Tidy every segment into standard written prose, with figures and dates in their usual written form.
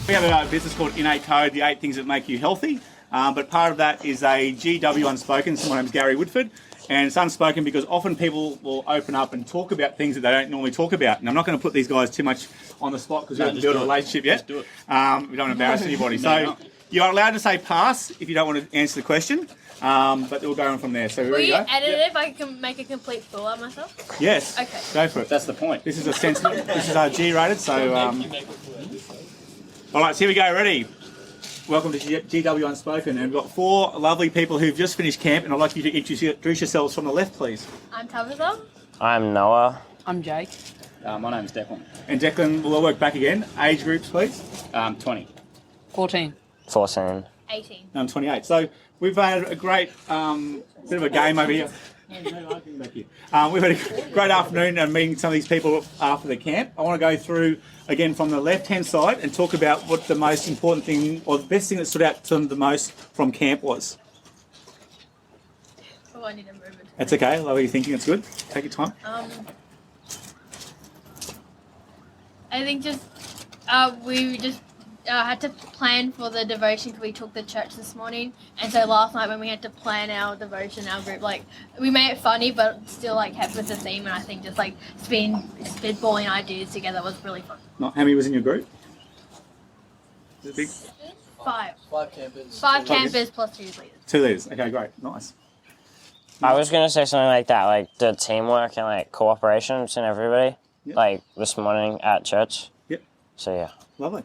We have a business called Innate Code, the 8 things that make you healthy. But part of that is a GW Unspoken. So my name's Gary Woodford. And it's unspoken because often people will open up and talk about things that they don't normally talk about. And I'm not going to put these guys too much on the spot because we haven't built a relationship yet. Just do it. We don't want to embarrass anybody. So you're allowed to say pass if you don't want to answer the question. But we'll go on from there. So Will you edit it if I can make a complete fool of myself? Yes. Okay. Go for it. That's the point. This is a sensitive. This is our G-rated. So. All right. So here we go. Ready? Welcome to GW Unspoken, and we've got 4 lovely people who've just finished camp, and I'd like you to introduce yourselves from the left, please. I'm Tabitha. I'm Noah. I'm Jake. My name's Declan. And Declan, we'll work back again. Age groups, please. 20. 14. 14. 18. I'm 28. So we've had a great bit of a game over here. We've had a great afternoon and meeting some of these people after the camp. I want to go through again from the left-hand side and talk about what the most important thing or the best thing that stood out to them the most from camp was. Oh, I need to move it. That's okay. I love what you're thinking. It's good. Take your time. I think just we just had to plan for the devotion because we took the church this morning, and so last night when we had to plan our devotion, our group, like we made it funny but still like kept with the theme, and I think just like spitballing ideas together was really fun. How many was in your group? Is it big? 5 campers. 5 campers plus 2 leaders. 2 leaders. Okay, great. Nice. I was going to say something like that, like the teamwork and like cooperation between everybody, Yep. like this morning at church. Yep. So yeah. Lovely.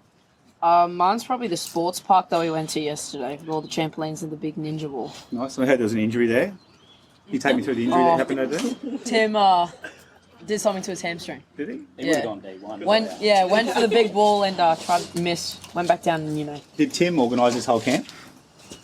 Mine's probably the sports park that we went to yesterday with all the trampolines and the big ninja ball. Nice. I heard there was an injury there. Can you take me through the injury that happened over there? Tim did something to his hamstring. Did he? He would have gone D1. Went for the big ball and tried to miss. Went back down and Did Tim organise this whole camp?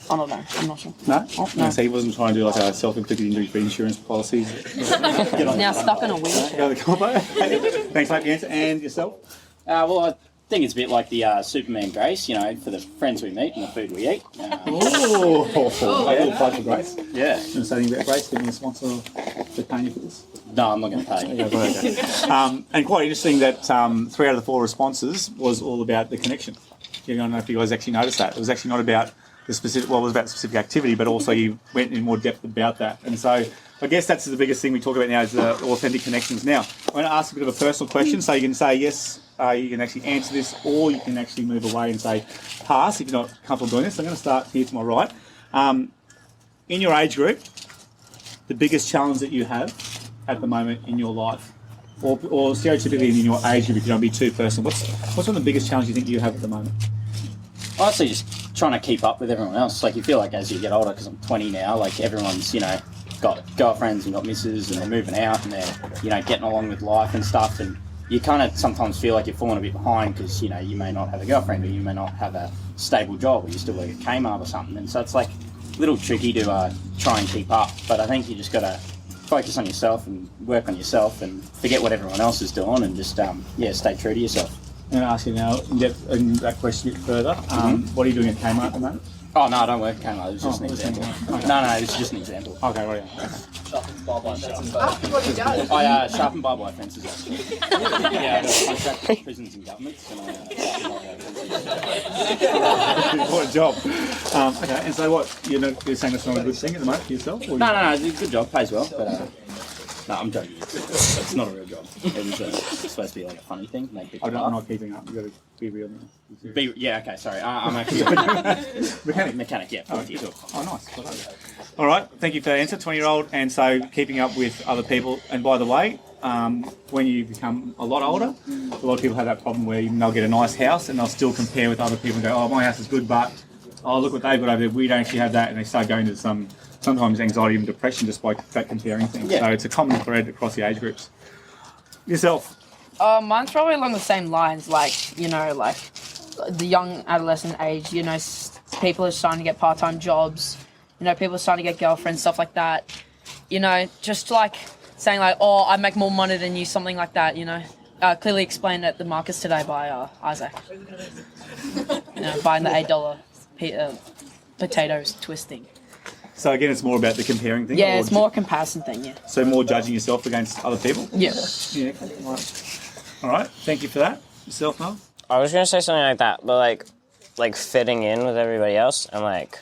I don't know. I'm not sure. No? Oh, no. So he wasn't trying to do like a self-inflicted injury for insurance policies? He's now stuck in a wheelchair. Go to the combo. Thanks, mate, for the answer. And yourself? Well, I think it's a bit like the Superman Grace, for the friends we meet and the food we eat. Oh, a little plug for Grace. Yeah. You want to say anything about Grace? Giving a sponsor for paying you for this? No, I'm not going to pay. Okay. And quite interesting that 3 out of the 4 responses was all about the connection. I don't know if you guys actually noticed that. It was actually not about the specific, well, it was about specific activity, but also you went in more depth about that. And so I guess that's the biggest thing we talk about now is the authentic connections. Now, I'm going to ask a bit of a personal question, so you can say yes, you can actually answer this, or you can actually move away and say pass if you're not comfortable doing this. So I'm going to start here to my right. In your age group, the biggest challenge that you have at the moment in your life, or stereotypically in your age group, if you don't be too personal, what's one of the biggest challenges you think you have at the moment? Honestly, just trying to keep up with everyone else. Like, you feel like as you get older, because I'm 20 now, like everyone's, got girlfriends and got misses and they're moving out and they're, getting along with life and stuff. And you kind of sometimes feel like you're falling a bit behind because, you may not have a girlfriend or you may not have a stable job or you still work at Kmart or something. And so it's like a little tricky to try and keep up. But I think you just got to focus on yourself and work on yourself and forget what everyone else is doing and just, stay true to yourself. I'm going to ask you now, in that question a bit further, what are you doing at Kmart at the moment? Oh, no, I don't work at Kmart. It was just an example. No, it's just an example. Okay, right. Sharpen barbed fences. What do you do? I sharpen barbed wire fences, actually. Yeah, I contract for prisons and governments, and I sharpen barbed wire fences. What a job. Okay, and so what, you're saying that's not a good thing at the moment for yourself? Or No, it's a good job, pays well, but no, I'm joking. It's not a real job. It was supposed to be like a funny thing, make people I'm laugh. not keeping up. You've got to be real now. Okay, sorry. I'm actually mechanic. Yeah. Oh, cool. Oh, nice. Well done. All right, thank you for that answer, 20-year-old. And so keeping up with other people. And by the way, when you become a lot older, a lot of people have that problem where they'll get a nice house and they'll still compare with other people and go, oh, my house is good, but look what they've got over there. We don't actually have that. And they start going to sometimes anxiety and depression just by that comparing things. Yeah. So it's a common thread across the age groups. Yourself? Mine's probably along the same lines, like the young adolescent age, people are starting to get part-time jobs, people are starting to get girlfriends, stuff like that, just like saying like, oh, I make more money than you, something like that, clearly explained at the markets today by Isaac, buying the $8 potatoes twisting. So again, it's more about the comparing thing? Yeah, it's more a comparison thing, yeah. So more judging yourself against other people? Yeah. Yeah, okay. All right. Thank you for that. Yourself, Mel? I was gonna say something like that, but like fitting in with everybody else and like,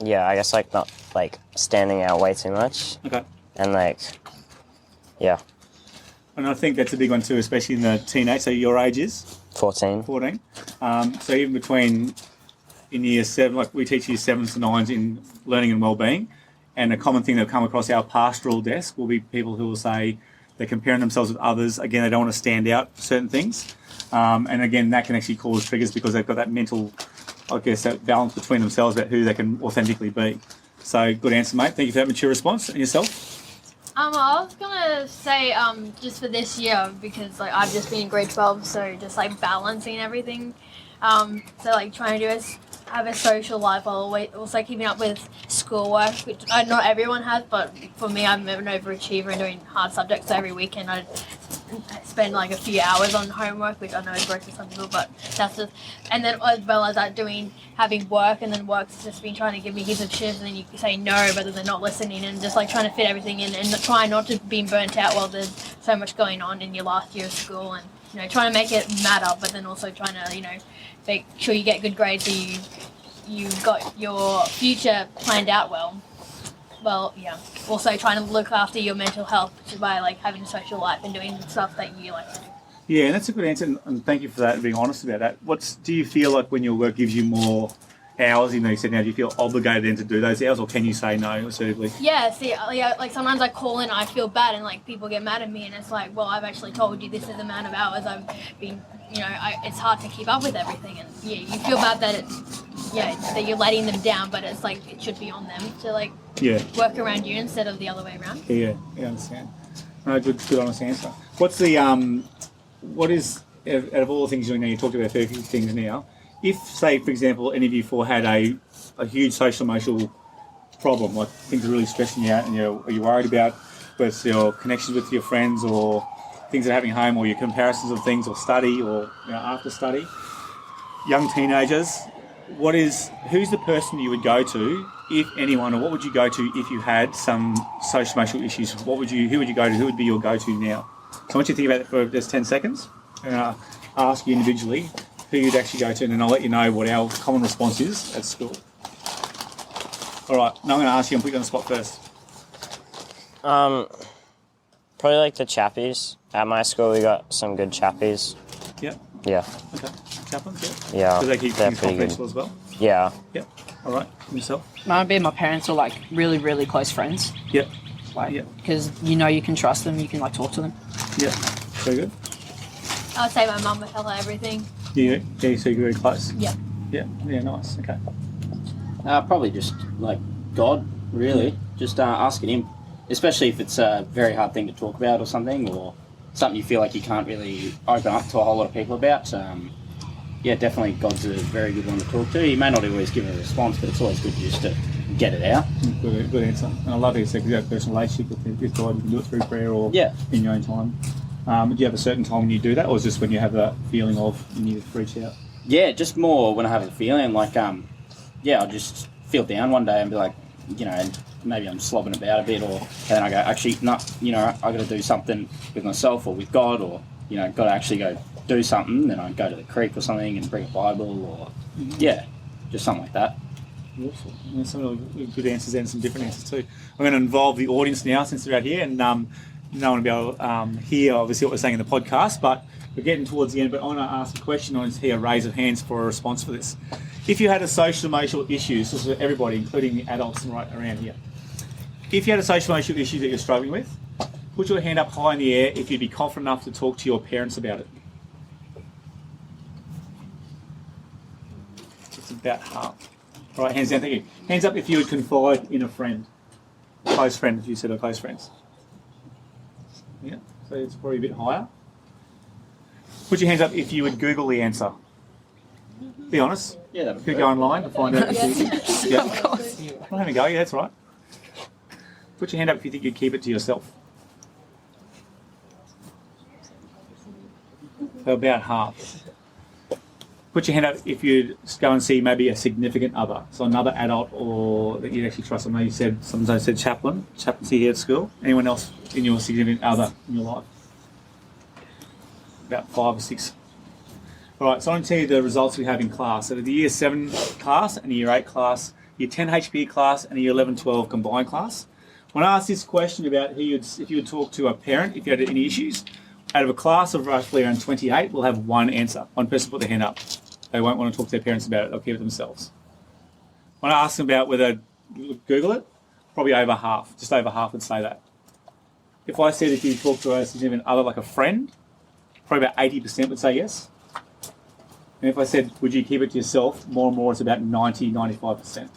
yeah, I guess like not like standing out way too much Okay. and like, yeah, And I think that's a big one too, especially in the teenage. So your age is 14. 14. So even between in year 7, like we teach year 7s to 9s in learning and wellbeing, and a common thing that will come across our pastoral desk will be people who will say they're comparing themselves with others. Again, they don't want to stand out for certain things. And again, that can actually cause triggers because they've got that mental, I guess, that balance between themselves about who they can authentically be. So good answer, mate. Thank you for that mature response. And yourself? I was gonna say just for this year because like I've just been in grade 12, so just like balancing everything. So like trying to do is have a social life while also keeping up with schoolwork, which not everyone has, but for me, I'm an overachiever and doing hard subjects. So every weekend I spend like a few hours on homework, which I know is gross to some people, but that's just. And then as well as that, having work, and then work's just been trying to give me heaps of shifts, and then you say no, but then they're not listening, and just like trying to fit everything in, and try not to be burnt out while there's so much going on in your last year of school, and trying to make it matter, but then also trying to make sure you get good grades so you got your future planned out well. Well, yeah. Also trying to look after your mental health by like having a social life and doing stuff that you like to do. Yeah, and that's a good answer, and thank you for that and being honest about that. Do you feel like when your work gives you more hours, you said now, do you feel obligated then to do those hours, or can you say no assertively? Yeah, see, like sometimes I call in, I feel bad, and like people get mad at me, and it's like, well, I've actually told you this is the amount of hours I've been, it's hard to keep up with everything, and yeah, you feel bad that that you're letting them down, but it's like it should be on them to like work around you instead of the other way around. Yeah, I understand. No, good honest answer. What is out of all the things you talked about 30 things now, if, say, for example, any of you four had a huge social emotional problem, like things are really stressing you out and you're worried about whether it's your connections with your friends or things that are happening at home or your comparisons of things or study or after study, young teenagers, who's the person you would go to, if anyone, or what would you go to if you had some social emotional issues? Who would you go to? Who would be your go-to now? So I want you to think about it for just 10 seconds, and I'll ask you individually who you'd actually go to, and then I'll let you know what our common response is at school. All right, now I'm going to ask you and put you on the spot first. Probably like the chappies. At my school, we got some good chappies. Yep. Yeah. Okay. Chaplains, yeah. Yeah. Because they keep they're things pretty good. confidential as well. Yeah. Yep. All right. And yourself? Mine would be my parents are like really, really close friends. Yep. Like, because you can trust them, you can like talk to them. Yep. Very good. I would say my mum would tell her everything. Yeah, so you're very close. Yeah. Yeah, nice. Okay. Probably just like God, really. Just asking him, especially if it's a very hard thing to talk about or something, or something you feel like you can't really open up to a whole lot of people about. Yeah, definitely God's a very good one to talk to. He may not always give a response, but it's always good just to get it out. Good answer. And I love it, because you have a personal relationship with God. You can do it through prayer or in your own time. Do you have a certain time when you do that, or is just when you have that feeling of you need to reach out? Yeah, just more when I have a feeling like, I'll just feel down one day and be like, and maybe I'm slobbing about a bit, or and then I go, actually, no, I got to do something with myself or with God, or got to actually go do something. Then I go to the creek or something and bring a Bible, or just something like that. Awesome. And some really good answers and some different answers too. I'm going to involve the audience now since they're out here, and no one will be able to hear obviously what we're saying in the podcast, but we're getting towards the end. But I want to ask a question. I want to hear a raise of hands for a response for this. If you had a social emotional issue, this is for everybody, including the adults right around here. If you had a social emotional issue that you're struggling with, put your hand up high in the air if you'd be confident enough to talk to your parents about it. It's about half. All right, hands down, thank you. Hands up if you would confide in a friend. A close friend, if you said a close friends. Yeah, so it's probably a bit higher. Put your hands up if you would Google the answer. Be honest. Yeah, that'd be Could great. go online to find out. Yeah. Of course. I'm having a go, yeah, that's right. Put your hand up if you think you'd keep it to yourself. So about half. Put your hand up if you'd go and see maybe a significant other, so another adult or that you'd actually trust. I know you said, sometimes I said chaplaincy here at school. Anyone else in your significant other in your life? About 5 or 6. All right, so I'm going to tell you the results we have in class. So the Year 7 class and the Year 8 class, Year 10 HPE class and the Year 11-12 combined class. When I asked this question about if you would talk to a parent if you had any issues, out of a class of roughly around 28, we'll have one answer. One person put their hand up. They won't want to talk to their parents about it. They'll keep it themselves. When I asked them about whether Google it, probably over half, just over half would say that. If I said if you talk to a significant other like a friend, probably about 80% would say yes. And if I said, would you keep it to yourself, more and more it's about 90, 95%.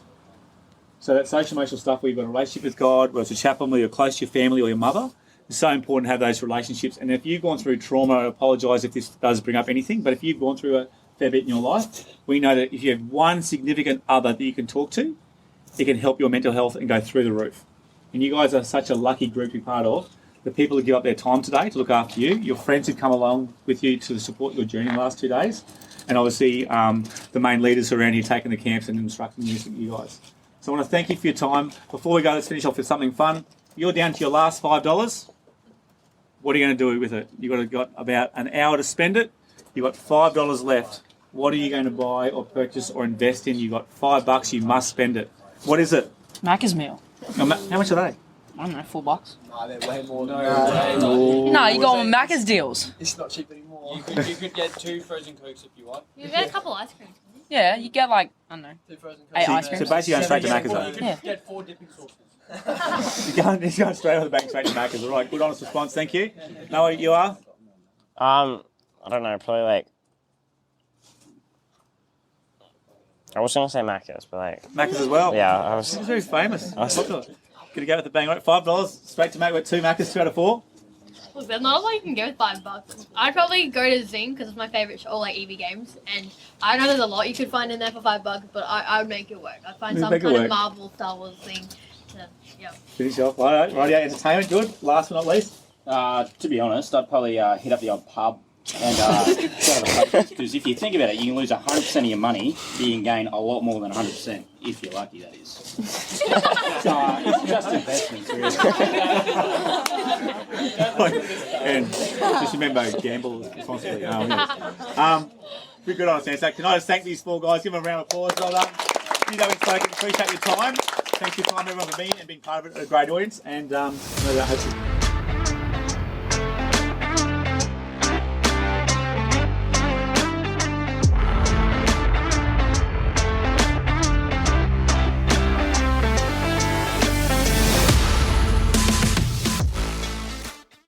So that social emotional stuff where you've got a relationship with God, whether it's a chaplain, whether you're close to your family or your mother, it's so important to have those relationships. And if you've gone through trauma, I apologise if this does bring up anything, but if you've gone through a fair bit in your life, we know that if you have one significant other that you can talk to, it can help your mental health and go through the roof. And you guys are such a lucky group to be part of. The people who give up their time today to look after you, your friends who come along with you to support your journey in the last 2 days, and obviously the main leaders who are around here taking the camps and instructing you guys. So I want to thank you for your time. Before we go, let's finish off with something fun. You're down to your last $5. What are you going to do with it? You've got about an hour to spend it. You've got $5 left. What are you going to buy or purchase or invest in? You've got $5. You must spend it. What is it? Macca's meal. How much are they? I don't know, $4. Nah, they're way more. No, you go on Macca's deals. It's not cheap anymore. You could get 2 frozen cokes if you want. You get a couple ice creams. Yeah, you get like, I don't know. 2 frozen 8 cokes. ice So creams. basically going straight to Macca's You though. could Yeah. get 4 dipping sauces. You're going straight out of the bank, straight to Macca's. All right, good honest response, thank you. Noah, you are? I don't know, probably like. I was gonna say Macca's, but like. Macca's as well? Yeah, I was. It's very famous. I was- Gonna go with the bang, right? $5 straight to Macca's. 2 Macca's, 2 out of 4. Look, there's not a lot you can get with $5. I'd probably go to Zing because it's my favourite show, or like EV Games. And I know there's a lot you could find in there for $5, but I would make it work. I'd find You'd some make it kind work. of Marvel, Star Wars thing. Yeah. Finish off. Right, entertainment, good. Last but not least. To be honest, I'd probably hit up the odd pub and because if you think about it, you can lose 100% of your money, but you can gain a lot more than 100% if you're lucky. That is. So it's just investments, really. And just remember, gamble responsibly. Pretty good honest answer. Can I just thank these 4 guys? Give them a round of applause. Well done. You know, Unspoken. Appreciate your time. Thanks for your time, everyone, for being and being part of it. A great audience. And hopefully.